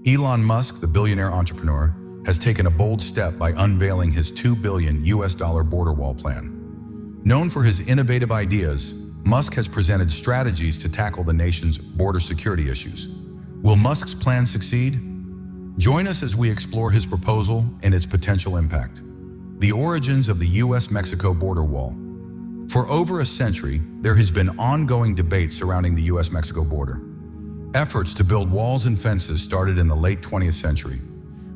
Elon Musk, the billionaire entrepreneur, has taken a bold step by unveiling his $2 billion border wall plan. Known for his innovative ideas, Musk has presented strategies to tackle the nation's border security issues. Will Musk's plan succeed? Join us as we explore his proposal and its potential impact. The origins of the U.S.-Mexico border wall. For over a century, there has been ongoing debate surrounding the U.S.-Mexico border. Efforts to build walls and fences started in the late 20th century.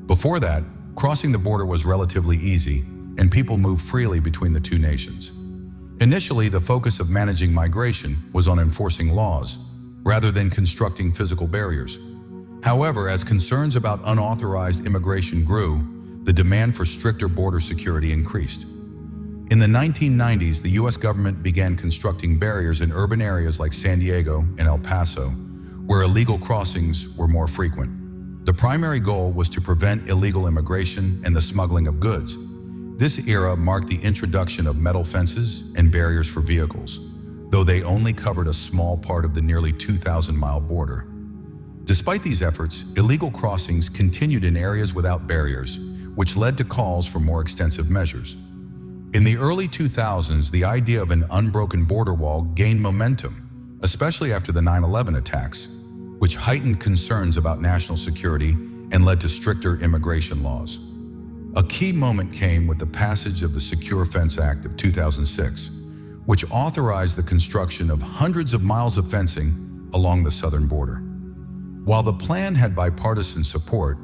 Before that, crossing the border was relatively easy, and people moved freely between the two nations. Initially, the focus of managing migration was on enforcing laws, rather than constructing physical barriers. However, as concerns about unauthorized immigration grew, the demand for stricter border security increased. In the 1990s, the U.S. government began constructing barriers in urban areas like San Diego and El Paso, where illegal crossings were more frequent. The primary goal was to prevent illegal immigration and the smuggling of goods. This era marked the introduction of metal fences and barriers for vehicles, though they only covered a small part of the nearly 2,000-mile border. Despite these efforts, illegal crossings continued in areas without barriers, which led to calls for more extensive measures. In the early 2000s, the idea of an unbroken border wall gained momentum, especially after the 9/11 attacks, which heightened concerns about national security and led to stricter immigration laws. A key moment came with the passage of the Secure Fence Act of 2006, which authorized the construction of hundreds of miles of fencing along the southern border. While the plan had bipartisan support,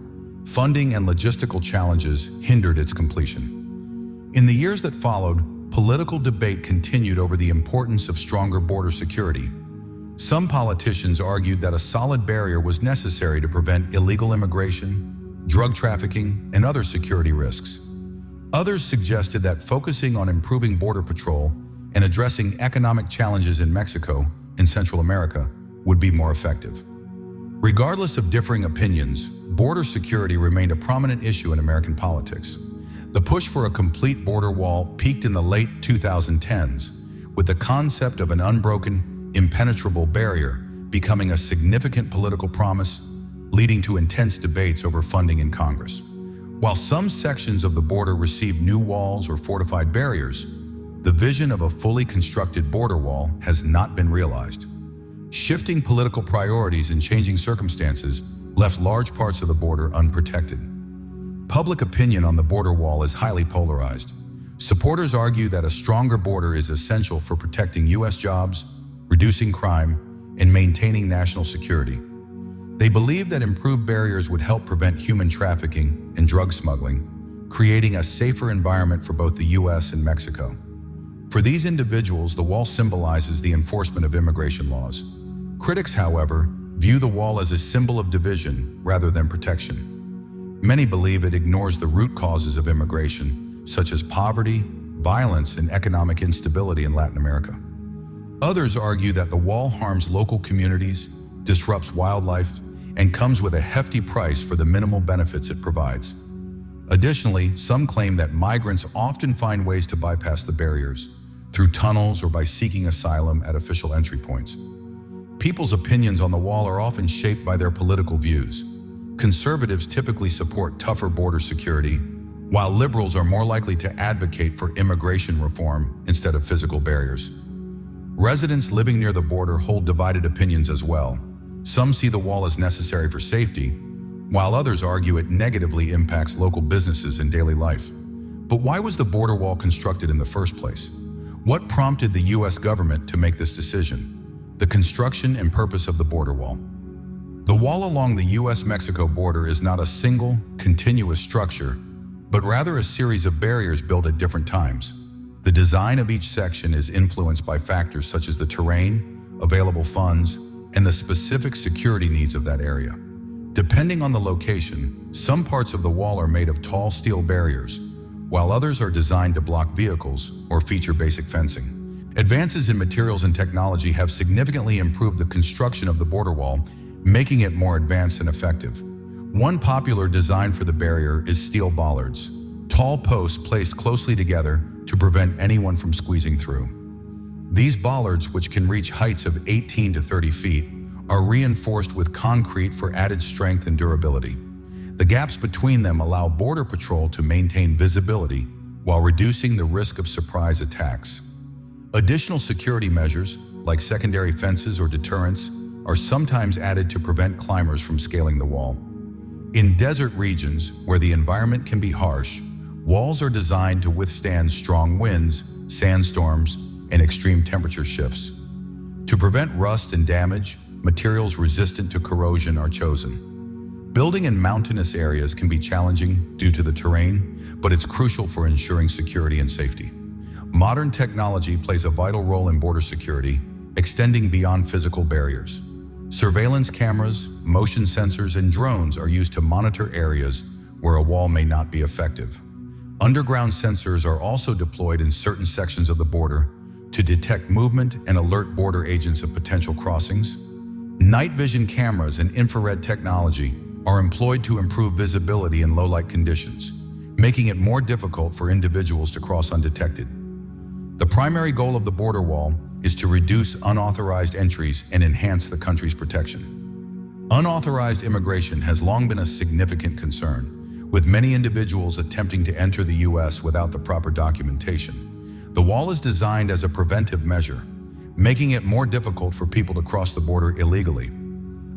funding and logistical challenges hindered its completion. In the years that followed, political debate continued over the importance of stronger border security. Some politicians argued that a solid barrier was necessary to prevent illegal immigration, drug trafficking, and other security risks. Others suggested that focusing on improving border patrol and addressing economic challenges in Mexico and Central America would be more effective. Regardless of differing opinions, border security remained a prominent issue in American politics. The push for a complete border wall peaked in the late 2010s, with the concept of an unbroken, impenetrable barrier becoming a significant political promise, leading to intense debates over funding in Congress. While some sections of the border received new walls or fortified barriers, the vision of a fully constructed border wall has not been realized. Shifting political priorities and changing circumstances left large parts of the border unprotected. Public opinion on the border wall is highly polarized. Supporters argue that a stronger border is essential for protecting U.S. jobs, reducing crime, and maintaining national security. They believe that improved barriers would help prevent human trafficking and drug smuggling, creating a safer environment for both the U.S. and Mexico. For these individuals, the wall symbolizes the enforcement of immigration laws. Critics, however, view the wall as a symbol of division rather than protection. Many believe it ignores the root causes of immigration, such as poverty, violence, and economic instability in Latin America. Others argue that the wall harms local communities, disrupts wildlife, and comes with a hefty price for the minimal benefits it provides. Additionally, some claim that migrants often find ways to bypass the barriers, through tunnels or by seeking asylum at official entry points. People's opinions on the wall are often shaped by their political views. Conservatives typically support tougher border security, while liberals are more likely to advocate for immigration reform instead of physical barriers. Residents living near the border hold divided opinions as well. Some see the wall as necessary for safety, while others argue it negatively impacts local businesses and daily life. But why was the border wall constructed in the first place? What prompted the U.S. government to make this decision? The construction and purpose of the border wall. The wall along the U.S.-Mexico border is not a single, continuous structure, but rather a series of barriers built at different times. The design of each section is influenced by factors such as the terrain, available funds, and the specific security needs of that area. Depending on the location, some parts of the wall are made of tall steel barriers, while others are designed to block vehicles or feature basic fencing. Advances in materials and technology have significantly improved the construction of the border wall, making it more advanced and effective. One popular design for the barrier is steel bollards, tall posts placed closely together to prevent anyone from squeezing through. These bollards, which can reach heights of 18 to 30 feet, are reinforced with concrete for added strength and durability. The gaps between them allow Border Patrol to maintain visibility while reducing the risk of surprise attacks. Additional security measures, like secondary fences or deterrents, are sometimes added to prevent climbers from scaling the wall. In desert regions, where the environment can be harsh, walls are designed to withstand strong winds, sandstorms, and extreme temperature shifts. To prevent rust and damage, materials resistant to corrosion are chosen. Building in mountainous areas can be challenging due to the terrain, but it's crucial for ensuring security and safety. Modern technology plays a vital role in border security, extending beyond physical barriers. Surveillance cameras, motion sensors, and drones are used to monitor areas where a wall may not be effective. Underground sensors are also deployed in certain sections of the border to detect movement and alert border agents of potential crossings. Night vision cameras and infrared technology are employed to improve visibility in low-light conditions, making it more difficult for individuals to cross undetected. The primary goal of the border wall is to reduce unauthorized entries and enhance the country's protection. Unauthorized immigration has long been a significant concern, with many individuals attempting to enter the U.S. without the proper documentation. The wall is designed as a preventive measure, making it more difficult for people to cross the border illegally.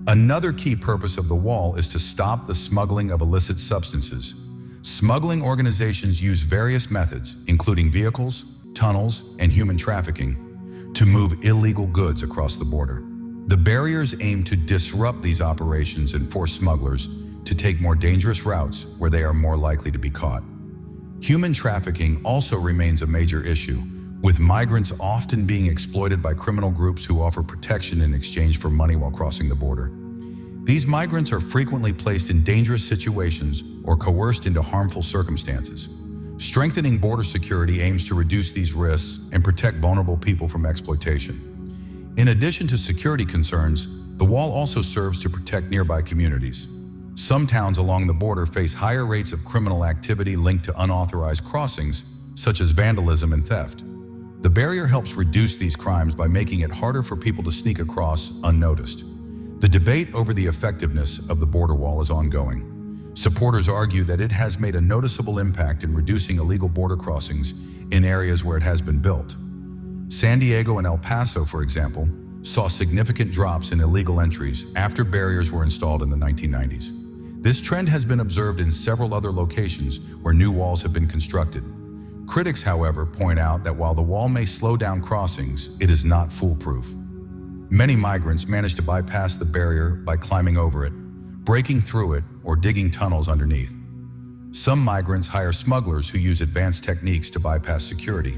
Another key purpose of the wall is to stop the smuggling of illicit substances. Smuggling organizations use various methods, including vehicles, tunnels, and human trafficking, to move illegal goods across the border. The barriers aim to disrupt these operations and force smugglers to take more dangerous routes where they are more likely to be caught. Human trafficking also remains a major issue, with migrants often being exploited by criminal groups who offer protection in exchange for money while crossing the border. These migrants are frequently placed in dangerous situations or coerced into harmful circumstances. Strengthening border security aims to reduce these risks and protect vulnerable people from exploitation. In addition to security concerns, the wall also serves to protect nearby communities. Some towns along the border face higher rates of criminal activity linked to unauthorized crossings, such as vandalism and theft. The barrier helps reduce these crimes by making it harder for people to sneak across unnoticed. The debate over the effectiveness of the border wall is ongoing. Supporters argue that it has made a noticeable impact in reducing illegal border crossings in areas where it has been built. San Diego and El Paso, for example, saw significant drops in illegal entries after barriers were installed in the 1990s. This trend has been observed in several other locations where new walls have been constructed. Critics, however, point out that while the wall may slow down crossings, it is not foolproof. Many migrants manage to bypass the barrier by climbing over it, breaking through it, or digging tunnels underneath. Some migrants hire smugglers who use advanced techniques to bypass security.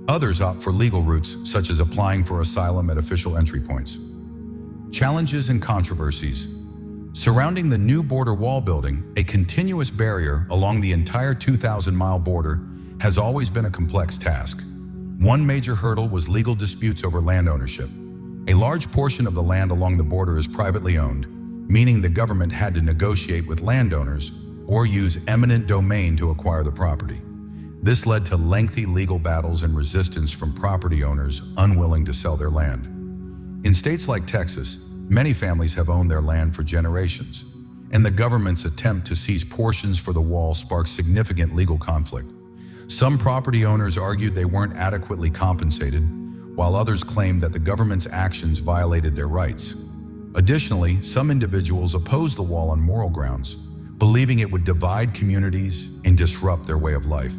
Others opt for legal routes, such as applying for asylum at official entry points. Challenges and controversies. Surrounding the new border wall building, a continuous barrier along the entire 2,000-mile border has always been a complex task. One major hurdle was legal disputes over land ownership. A large portion of the land along the border is privately owned, meaning the government had to negotiate with landowners or use eminent domain to acquire the property. This led to lengthy legal battles and resistance from property owners unwilling to sell their land. In states like Texas, many families have owned their land for generations, and the government's attempt to seize portions for the wall sparked significant legal conflict. Some property owners argued they weren't adequately compensated, while others claimed that the government's actions violated their rights. Additionally, some individuals opposed the wall on moral grounds, believing it would divide communities and disrupt their way of life.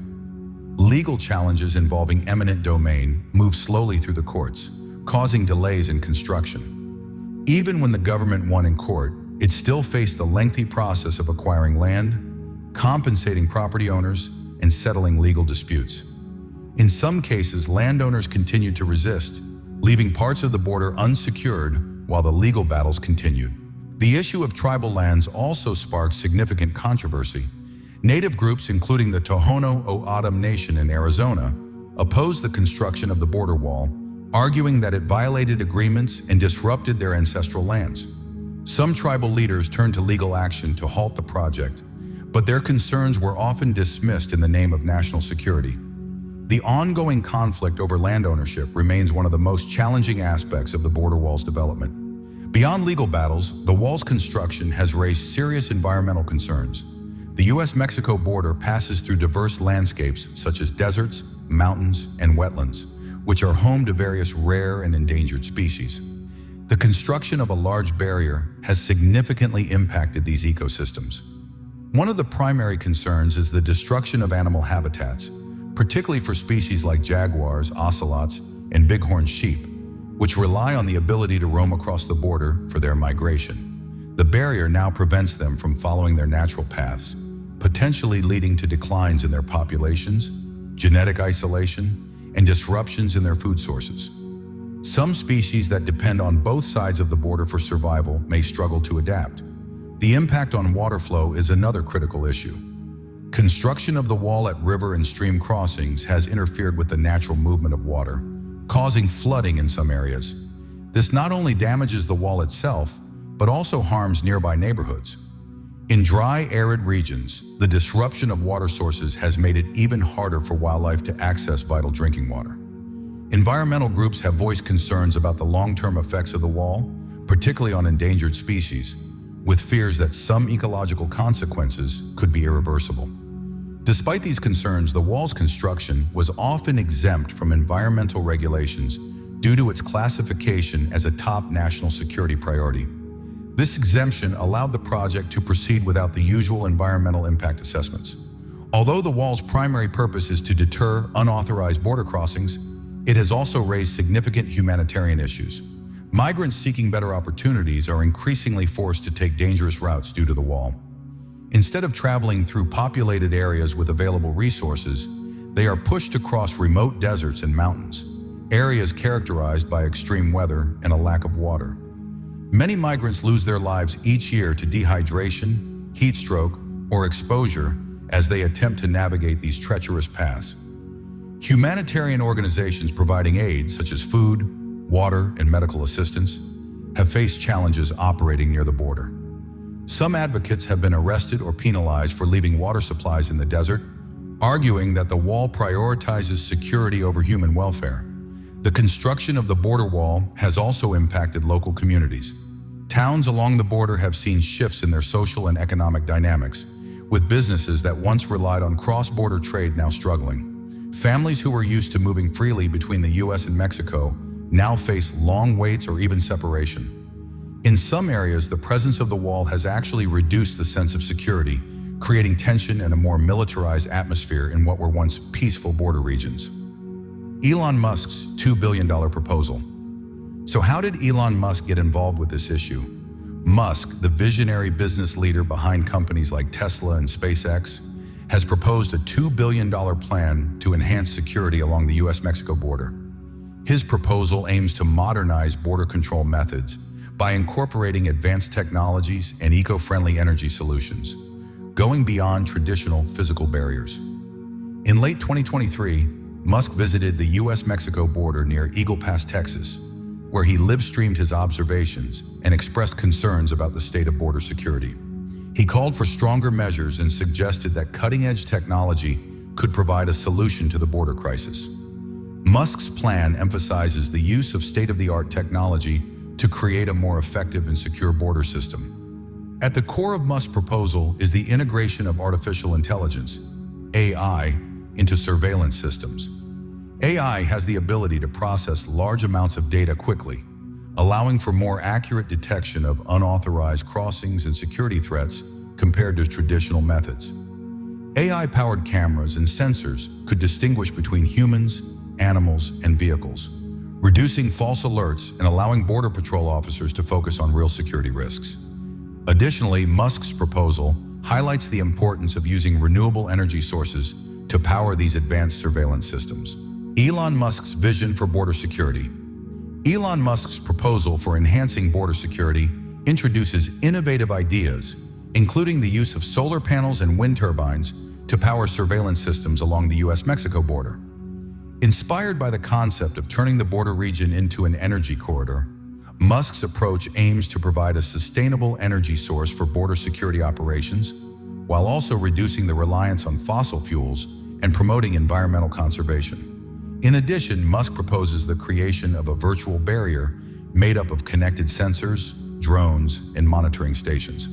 Legal challenges involving eminent domain moved slowly through the courts, causing delays in construction. Even when the government won in court, it still faced the lengthy process of acquiring land, compensating property owners, and settling legal disputes. In some cases, landowners continued to resist, leaving parts of the border unsecured while the legal battles continued. The issue of tribal lands also sparked significant controversy. Native groups, including the Tohono O'odham Nation in Arizona, opposed the construction of the border wall, arguing that it violated agreements and disrupted their ancestral lands. Some tribal leaders turned to legal action to halt the project, but their concerns were often dismissed in the name of national security. The ongoing conflict over land ownership remains one of the most challenging aspects of the border wall's development. Beyond legal battles, the wall's construction has raised serious environmental concerns. The U.S.-Mexico border passes through diverse landscapes such as deserts, mountains, and wetlands, which are home to various rare and endangered species. The construction of a large barrier has significantly impacted these ecosystems. One of the primary concerns is the destruction of animal habitats, particularly for species like jaguars, ocelots, and bighorn sheep, which rely on the ability to roam across the border for their migration. The barrier now prevents them from following their natural paths, potentially leading to declines in their populations, genetic isolation, and disruptions in their food sources. Some species that depend on both sides of the border for survival may struggle to adapt. The impact on water flow is another critical issue. Construction of the wall at river and stream crossings has interfered with the natural movement of water, causing flooding in some areas. This not only damages the wall itself, but also harms nearby neighborhoods. In dry, arid regions, the disruption of water sources has made it even harder for wildlife to access vital drinking water. Environmental groups have voiced concerns about the long-term effects of the wall, particularly on endangered species, with fears that some ecological consequences could be irreversible. Despite these concerns, the wall's construction was often exempt from environmental regulations due to its classification as a top national security priority. This exemption allowed the project to proceed without the usual environmental impact assessments. Although the wall's primary purpose is to deter unauthorized border crossings, it has also raised significant humanitarian issues. Migrants seeking better opportunities are increasingly forced to take dangerous routes due to the wall. Instead of traveling through populated areas with available resources, they are pushed to cross remote deserts and mountains, areas characterized by extreme weather and a lack of water. Many migrants lose their lives each year to dehydration, heat stroke, or exposure as they attempt to navigate these treacherous paths. Humanitarian organizations providing aid, such as food, water, and medical assistance, have faced challenges operating near the border. Some advocates have been arrested or penalized for leaving water supplies in the desert, arguing that the wall prioritizes security over human welfare. The construction of the border wall has also impacted local communities. Towns along the border have seen shifts in their social and economic dynamics, with businesses that once relied on cross-border trade now struggling. Families who were used to moving freely between the U.S. and Mexico now face long waits or even separation. In some areas, the presence of the wall has actually reduced the sense of security, creating tension and a more militarized atmosphere in what were once peaceful border regions. Elon Musk's $2 billion proposal. So how did Elon Musk get involved with this issue? Musk, the visionary business leader behind companies like Tesla and SpaceX, has proposed a $2 billion plan to enhance security along the U.S.-Mexico border. His proposal aims to modernize border control methods by incorporating advanced technologies and eco-friendly energy solutions, going beyond traditional physical barriers. In late 2023, Musk visited the U.S.-Mexico border near Eagle Pass, Texas, where he live-streamed his observations and expressed concerns about the state of border security. He called for stronger measures and suggested that cutting-edge technology could provide a solution to the border crisis. Musk's plan emphasizes the use of state-of-the-art technology to create a more effective and secure border system. At the core of Musk's proposal is the integration of artificial intelligence, AI, into surveillance systems. AI has the ability to process large amounts of data quickly, allowing for more accurate detection of unauthorized crossings and security threats compared to traditional methods. AI-powered cameras and sensors could distinguish between humans, animals, and vehicles, reducing false alerts and allowing Border Patrol officers to focus on real security risks. Additionally, Musk's proposal highlights the importance of using renewable energy sources to power these advanced surveillance systems. Elon Musk's vision for border security. Elon Musk's proposal for enhancing border security introduces innovative ideas, including the use of solar panels and wind turbines to power surveillance systems along the U.S.-Mexico border. Inspired by the concept of turning the border region into an energy corridor, Musk's approach aims to provide a sustainable energy source for border security operations, while also reducing the reliance on fossil fuels and promoting environmental conservation. In addition, Musk proposes the creation of a virtual barrier made up of connected sensors, drones, and monitoring stations.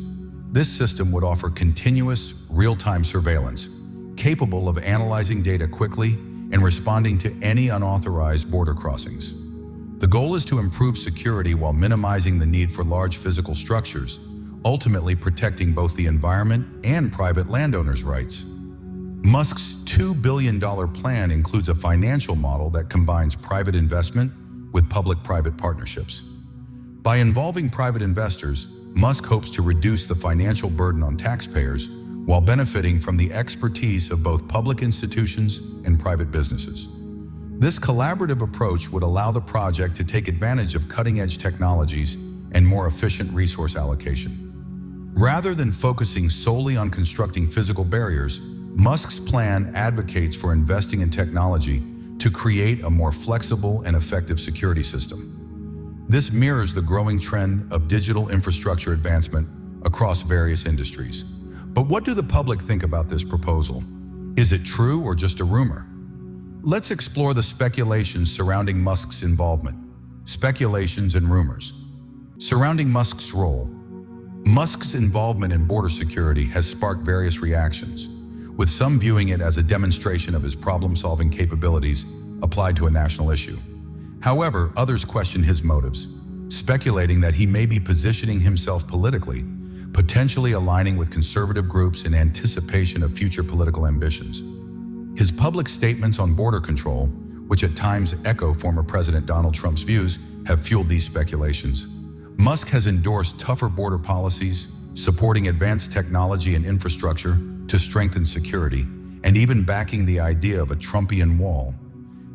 This system would offer continuous, real-time surveillance, capable of analyzing data quickly and responding to any unauthorized border crossings. The goal is to improve security while minimizing the need for large physical structures, ultimately protecting both the environment and private landowners' rights. Musk's $2 billion plan includes a financial model that combines private investment with public-private partnerships. By involving private investors, Musk hopes to reduce the financial burden on taxpayers while benefiting from the expertise of both public institutions and private businesses. This collaborative approach would allow the project to take advantage of cutting-edge technologies and more efficient resource allocation. Rather than focusing solely on constructing physical barriers, Musk's plan advocates for investing in technology to create a more flexible and effective security system. This mirrors the growing trend of digital infrastructure advancement across various industries. But what do the public think about this proposal? Is it true or just a rumor? Let's explore the speculations surrounding Musk's involvement. Speculations and rumors. Surrounding Musk's role. Musk's involvement in border security has sparked various reactions, with some viewing it as a demonstration of his problem-solving capabilities applied to a national issue. However, others question his motives, speculating that he may be positioning himself politically, potentially aligning with conservative groups in anticipation of future political ambitions. His public statements on border control, which at times echo former President Donald Trump's views, have fueled these speculations. Musk has endorsed tougher border policies, supporting advanced technology and infrastructure to strengthen security, and even backing the idea of a Trumpian wall.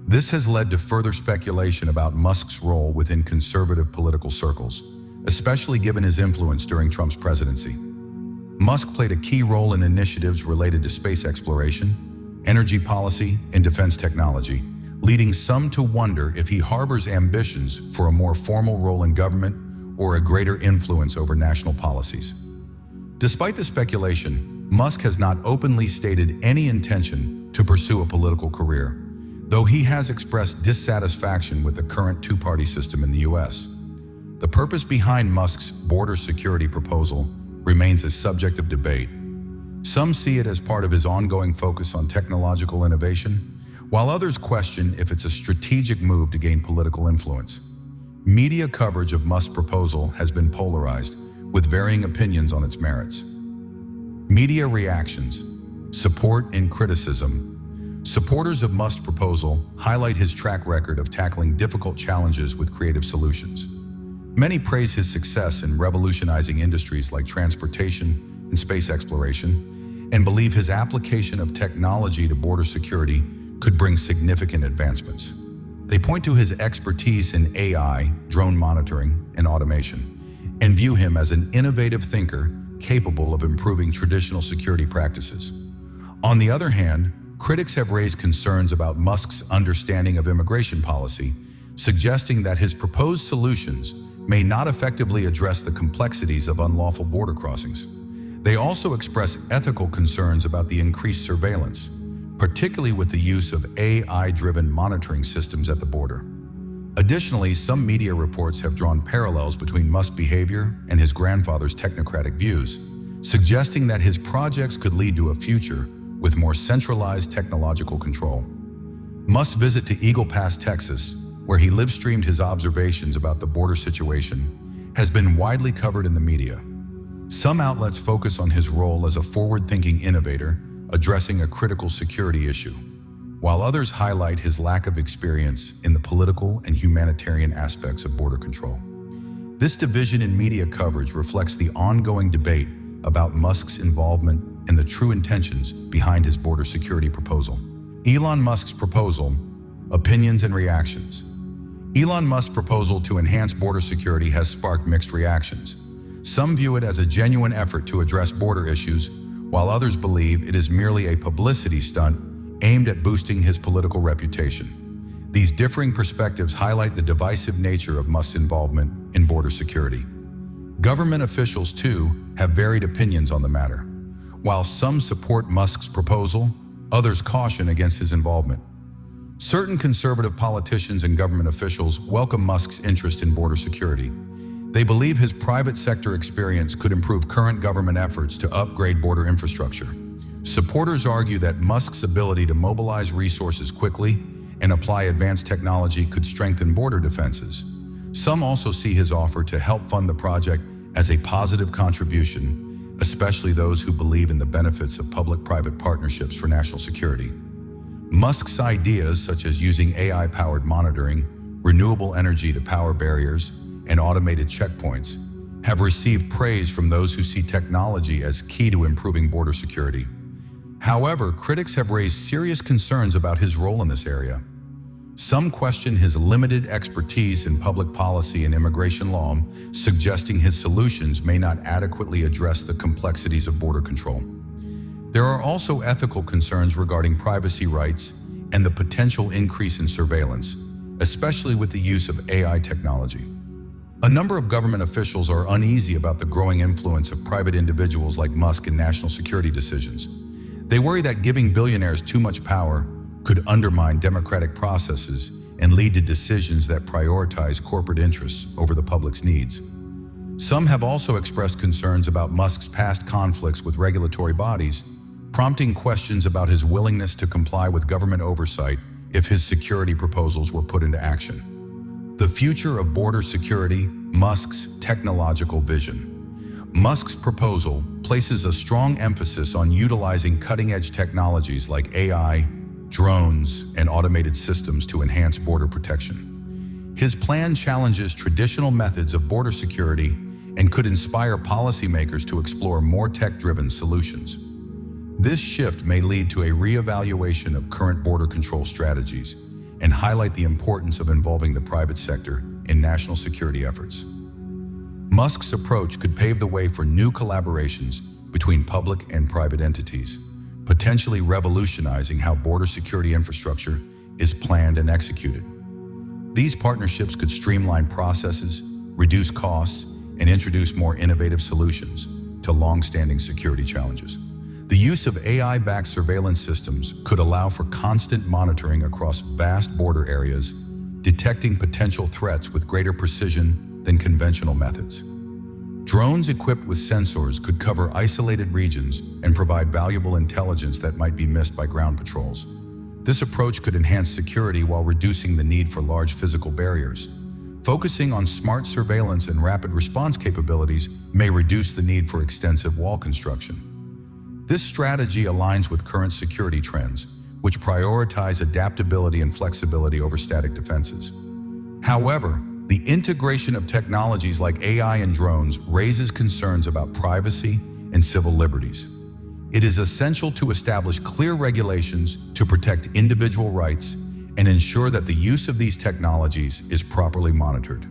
This has led to further speculation about Musk's role within conservative political circles, especially given his influence during Trump's presidency. Musk played a key role in initiatives related to space exploration, energy policy, and defense technology, leading some to wonder if he harbors ambitions for a more formal role in government or a greater influence over national policies. Despite the speculation, Musk has not openly stated any intention to pursue a political career, though he has expressed dissatisfaction with the current two-party system in the U.S. The purpose behind Musk's border security proposal remains a subject of debate. Some see it as part of his ongoing focus on technological innovation, while others question if it's a strategic move to gain political influence. Media coverage of Musk's proposal has been polarized, with varying opinions on its merits. Media reactions, support and criticism. Supporters of Musk's proposal highlight his track record of tackling difficult challenges with creative solutions. Many praise his success in revolutionizing industries like transportation and space exploration, and believe his application of technology to border security could bring significant advancements. They point to his expertise in AI, drone monitoring, and automation, and view him as an innovative thinker capable of improving traditional security practices. On the other hand, critics have raised concerns about Musk's understanding of immigration policy, suggesting that his proposed solutions may not effectively address the complexities of unlawful border crossings. They also express ethical concerns about the increased surveillance, particularly with the use of AI-driven monitoring systems at the border. Additionally, some media reports have drawn parallels between Musk's behavior and his grandfather's technocratic views, suggesting that his projects could lead to a future with more centralized technological control. Musk's visit to Eagle Pass, Texas, where he live-streamed his observations about the border situation, has been widely covered in the media. Some outlets focus on his role as a forward-thinking innovator addressing a critical security issue, while others highlight his lack of experience in the political and humanitarian aspects of border control. This division in media coverage reflects the ongoing debate about Musk's involvement and the true intentions behind his border security proposal. Elon Musk's proposal, opinions and reactions. Elon Musk's proposal to enhance border security has sparked mixed reactions. Some view it as a genuine effort to address border issues, while others believe it is merely a publicity stunt aimed at boosting his political reputation. These differing perspectives highlight the divisive nature of Musk's involvement in border security. Government officials, too, have varied opinions on the matter. While some support Musk's proposal, others caution against his involvement. Certain conservative politicians and government officials welcome Musk's interest in border security. They believe his private sector experience could improve current government efforts to upgrade border infrastructure. Supporters argue that Musk's ability to mobilize resources quickly and apply advanced technology could strengthen border defenses. Some also see his offer to help fund the project as a positive contribution, especially those who believe in the benefits of public-private partnerships for national security. Musk's ideas, such as using AI-powered monitoring, renewable energy to power barriers, and automated checkpoints, have received praise from those who see technology as key to improving border security. However, critics have raised serious concerns about his role in this area. Some question his limited expertise in public policy and immigration law, suggesting his solutions may not adequately address the complexities of border control. There are also ethical concerns regarding privacy rights and the potential increase in surveillance, especially with the use of AI technology. A number of government officials are uneasy about the growing influence of private individuals like Musk in national security decisions. They worry that giving billionaires too much power could undermine democratic processes and lead to decisions that prioritize corporate interests over the public's needs. Some have also expressed concerns about Musk's past conflicts with regulatory bodies, prompting questions about his willingness to comply with government oversight if his security proposals were put into action. The future of border security, Musk's technological vision. Musk's proposal places a strong emphasis on utilizing cutting-edge technologies like AI, drones, and automated systems to enhance border protection. His plan challenges traditional methods of border security and could inspire policymakers to explore more tech-driven solutions. This shift may lead to a re-evaluation of current border control strategies and highlight the importance of involving the private sector in national security efforts. Musk's approach could pave the way for new collaborations between public and private entities, potentially revolutionizing how border security infrastructure is planned and executed. These partnerships could streamline processes, reduce costs, and introduce more innovative solutions to long-standing security challenges. The use of AI-backed surveillance systems could allow for constant monitoring across vast border areas, detecting potential threats with greater precision than conventional methods. Drones equipped with sensors could cover isolated regions and provide valuable intelligence that might be missed by ground patrols. This approach could enhance security while reducing the need for large physical barriers. Focusing on smart surveillance and rapid response capabilities may reduce the need for extensive wall construction. This strategy aligns with current security trends, which prioritize adaptability and flexibility over static defenses. However, the integration of technologies like AI and drones raises concerns about privacy and civil liberties. It is essential to establish clear regulations to protect individual rights and ensure that the use of these technologies is properly monitored.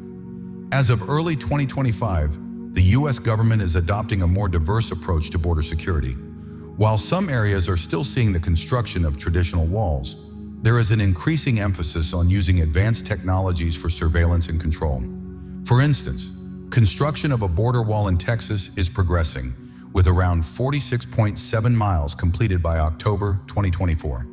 As of early 2025, the U.S. government is adopting a more diverse approach to border security. While some areas are still seeing the construction of traditional walls, there is an increasing emphasis on using advanced technologies for surveillance and control. For instance, construction of a border wall in Texas is progressing, with around 46.7 miles completed by October 2024.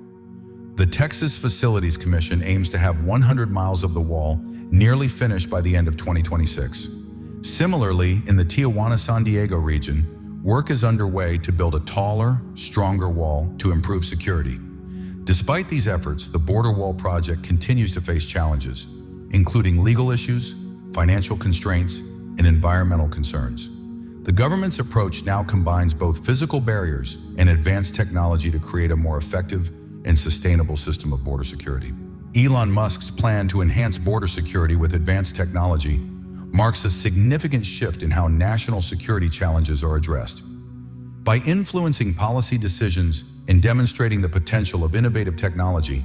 The Texas Facilities Commission aims to have 100 miles of the wall nearly finished by the end of 2026. Similarly, in the Tijuana-San Diego region, work is underway to build a taller, stronger wall to improve security. Despite these efforts, the border wall project continues to face challenges, including legal issues, financial constraints, and environmental concerns. The government's approach now combines both physical barriers and advanced technology to create a more effective and sustainable system of border security. Elon Musk's plan to enhance border security with advanced technology marks a significant shift in how national security challenges are addressed. By influencing policy decisions and demonstrating the potential of innovative technology,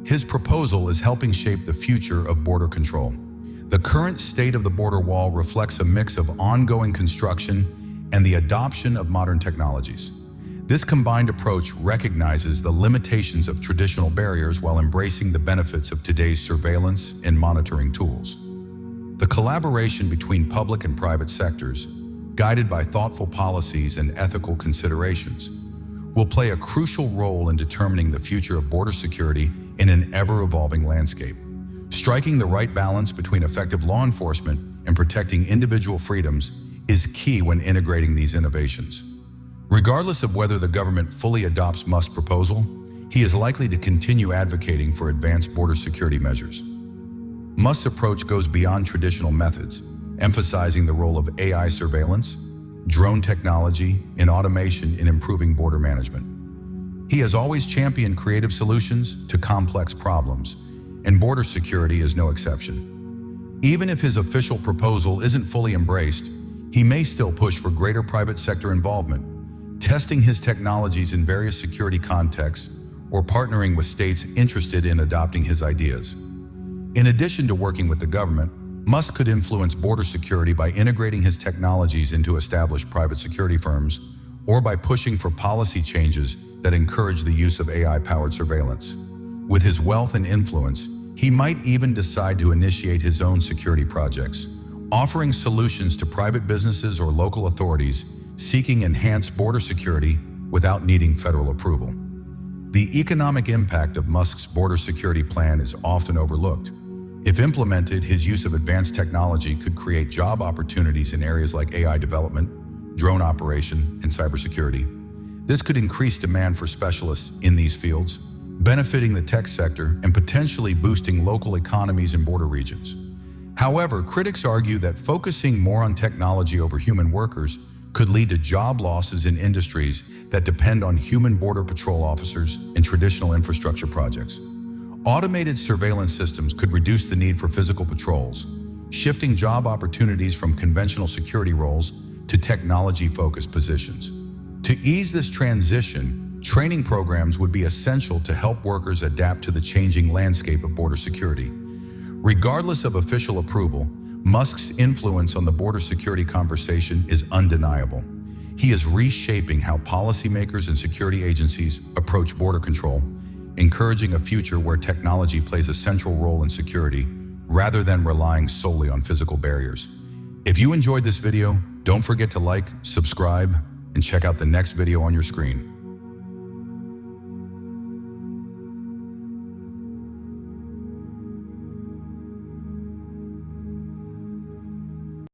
his proposal is helping shape the future of border control. The current state of the border wall reflects a mix of ongoing construction and the adoption of modern technologies. This combined approach recognizes the limitations of traditional barriers while embracing the benefits of today's surveillance and monitoring tools. The collaboration between public and private sectors, guided by thoughtful policies and ethical considerations, will play a crucial role in determining the future of border security in an ever-evolving landscape. Striking the right balance between effective law enforcement and protecting individual freedoms is key when integrating these innovations. Regardless of whether the government fully adopts Musk's proposal, he is likely to continue advocating for advanced border security measures. Musk's approach goes beyond traditional methods, emphasizing the role of AI surveillance, drone technology, and automation in improving border management. He has always championed creative solutions to complex problems, and border security is no exception. Even if his official proposal isn't fully embraced, he may still push for greater private sector involvement, testing his technologies in various security contexts or partnering with states interested in adopting his ideas. In addition to working with the government, Musk could influence border security by integrating his technologies into established private security firms or by pushing for policy changes that encourage the use of AI-powered surveillance. With his wealth and influence, he might even decide to initiate his own security projects, offering solutions to private businesses or local authorities seeking enhanced border security without needing federal approval. The economic impact of Musk's border security plan is often overlooked. If implemented, his use of advanced technology could create job opportunities in areas like AI development, drone operation, and cybersecurity. This could increase demand for specialists in these fields, benefiting the tech sector and potentially boosting local economies in border regions. However, critics argue that focusing more on technology over human workers could lead to job losses in industries that depend on human border patrol officers and traditional infrastructure projects. Automated surveillance systems could reduce the need for physical patrols, shifting job opportunities from conventional security roles to technology-focused positions. To ease this transition, training programs would be essential to help workers adapt to the changing landscape of border security. Regardless of official approval, Musk's influence on the border security conversation is undeniable. He is reshaping how policymakers and security agencies approach border control, encouraging a future where technology plays a central role in security rather than relying solely on physical barriers. If you enjoyed this video, don't forget to like, subscribe, and check out the next video on your screen.